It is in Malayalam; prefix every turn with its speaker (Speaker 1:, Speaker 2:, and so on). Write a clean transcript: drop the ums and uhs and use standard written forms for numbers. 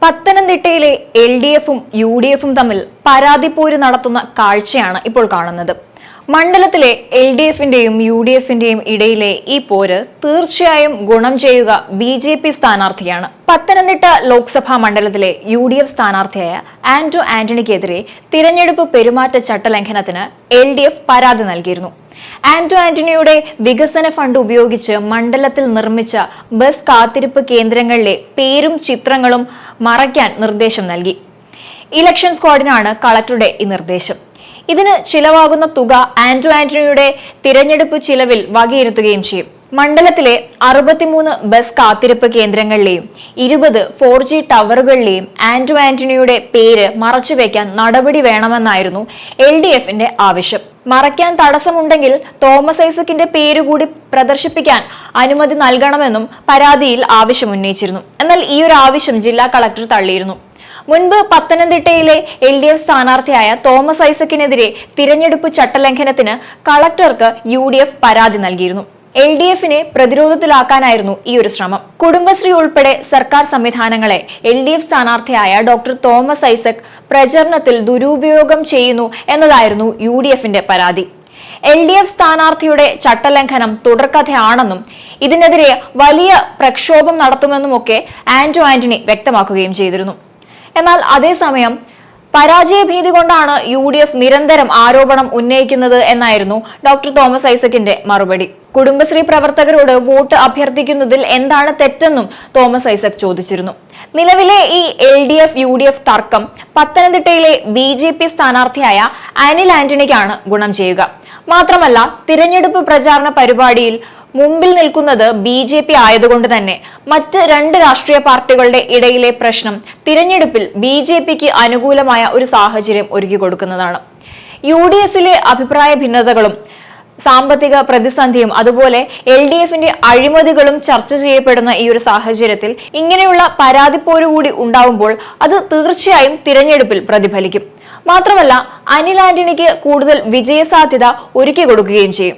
Speaker 1: പത്തനംതിട്ടയിലെ LDFും UDFും തമ്മിൽ പരാതിപ്പോര് നടത്തുന്ന കാഴ്ചയാണ് ഇപ്പോൾ കാണുന്നത്. മണ്ഡലത്തിലെ LDFിന്റെയും UDFിന്റെയും ഇടയിലെ ഈ പോര് തീർച്ചയായും ഗുണം ചെയ്യുക BJP സ്ഥാനാർത്ഥിയാണ്. പത്തനംതിട്ട ലോക്സഭാ മണ്ഡലത്തിലെ UDF സ്ഥാനാർത്ഥിയായ ആന്റോ ആന്റണിക്കെതിരെ തിരഞ്ഞെടുപ്പ് പെരുമാറ്റ ചട്ടലംഘനത്തിന് LDF പരാതി നൽകിയിരുന്നു. ആന്റോ ആന്റണിയുടെ വികസന ഫണ്ട് ഉപയോഗിച്ച് മണ്ഡലത്തിൽ നിർമ്മിച്ച ബസ് കാത്തിരിപ്പ് കേന്ദ്രങ്ങളിലെ പേരും ചിത്രങ്ങളും മറയ്ക്കാൻ നിർദ്ദേശം നൽകി. ഇലക്ഷൻ സ്ക്വാഡിനാണ് കളക്ടറുടെ ഈ നിർദ്ദേശം. ഇതിന് ചിലവാകുന്ന തുക ആന്റോ ആന്റണിയുടെ തിരഞ്ഞെടുപ്പ് ചിലവിൽ വകയിരുത്തുകയും ചെയ്യും. മണ്ഡലത്തിലെ 63 ബസ് കാത്തിരിപ്പ് കേന്ദ്രങ്ങളിലെയും 20 4G ടവറുകളിലെയും ആന്റോ ആന്റണിയുടെ പേര് മറച്ചുവെക്കാൻ നടപടി വേണമെന്നായിരുന്നു LDFിന്റെ ആവശ്യം. മറയ്ക്കാൻ തടസ്സമുണ്ടെങ്കിൽ തോമസ് ഐസക്കിന്റെ പേരുകൂടി പ്രദർശിപ്പിക്കാൻ അനുമതി നൽകണമെന്നും പരാതിയിൽ ആവശ്യമുന്നയിച്ചിരുന്നു. എന്നാൽ ഈ ഒരു ആവശ്യം ജില്ലാ കളക്ടർ തള്ളിയിരുന്നു. മുൻപ് പത്തനംതിട്ടയിലെ LDF സ്ഥാനാർത്ഥിയായ തോമസ് ഐസക്കിനെതിരെ തിരഞ്ഞെടുപ്പ് ചട്ടലംഘനത്തിന് കളക്ടർക്ക് UDF പരാതി നൽകിയിരുന്നു. LDFിനെ പ്രതിരോധത്തിലാക്കാനായിരുന്നു ഈ ഒരു ശ്രമം. കുടുംബശ്രീ ഉൾപ്പെടെ സർക്കാർ സംവിധാനങ്ങളെ LDF സ്ഥാനാർത്ഥിയായ ഡോക്ടർ തോമസ് ഐസക് പ്രചരണത്തിൽ ദുരുപയോഗം ചെയ്യുന്നു എന്നതായിരുന്നു UDFിന്റെ പരാതി. LDF സ്ഥാനാർത്ഥിയുടെ ചട്ടലംഘനം തുടർക്കഥയാണെന്നും ഇതിനെതിരെ വലിയ പ്രക്ഷോഭം നടത്തുമെന്നുമൊക്കെ ആന്റോ ആന്റണി വ്യക്തമാക്കുകയും ചെയ്തിരുന്നു. എന്നാൽ അതേസമയം പരാജയഭീതി കൊണ്ടാണ് UDF നിരന്തരം ആരോപണം ഉന്നയിക്കുന്നത് എന്നായിരുന്നു ഡോക്ടർ തോമസ് ഐസക്കിന്റെ മറുപടി. കുടുംബശ്രീ പ്രവർത്തകരോട് വോട്ട് അഭ്യർത്ഥിക്കുന്നതിൽ എന്താണ് തെറ്റെന്നും തോമസ് ഐസക് ചോദിച്ചിരുന്നു. നിലവിലെ ഈ LDF-UDF തർക്കം പത്തനംതിട്ടയിലെ BJP സ്ഥാനാർത്ഥിയായ അനിൽ ആന്റണിക്കാണ് ഗുണം ചെയ്യുക. മാത്രമല്ല, തിരഞ്ഞെടുപ്പ് പ്രചാരണ പരിപാടിയിൽ മുമ്പിൽ നിൽക്കുന്നത് BJP ആയതുകൊണ്ട് തന്നെ മറ്റ് രണ്ട് രാഷ്ട്രീയ പാർട്ടികളുടെ ഇടയിലെ പ്രശ്നം തിരഞ്ഞെടുപ്പിൽ BJPക്ക് അനുകൂലമായ ഒരു സാഹചര്യം ഒരുക്കി കൊടുക്കുന്നതാണ്. UDFിലെ അഭിപ്രായ ഭിന്നതകളും സാമ്പത്തിക പ്രതിസന്ധിയും അതുപോലെ LDFിന്റെ അഴിമതികളും ചർച്ച ചെയ്യപ്പെടുന്ന ഈ ഒരു സാഹചര്യത്തിൽ ഇങ്ങനെയുള്ള പരാതിപ്പോരുകൂടി ഉണ്ടാവുമ്പോൾ അത് തീർച്ചയായും തിരഞ്ഞെടുപ്പിൽ പ്രതിഫലിക്കും. മാത്രമല്ല, അനിൽ ആന്റണിക്ക് കൂടുതൽ വിജയസാധ്യത ഒരുക്കി കൊടുക്കുകയും ചെയ്യും.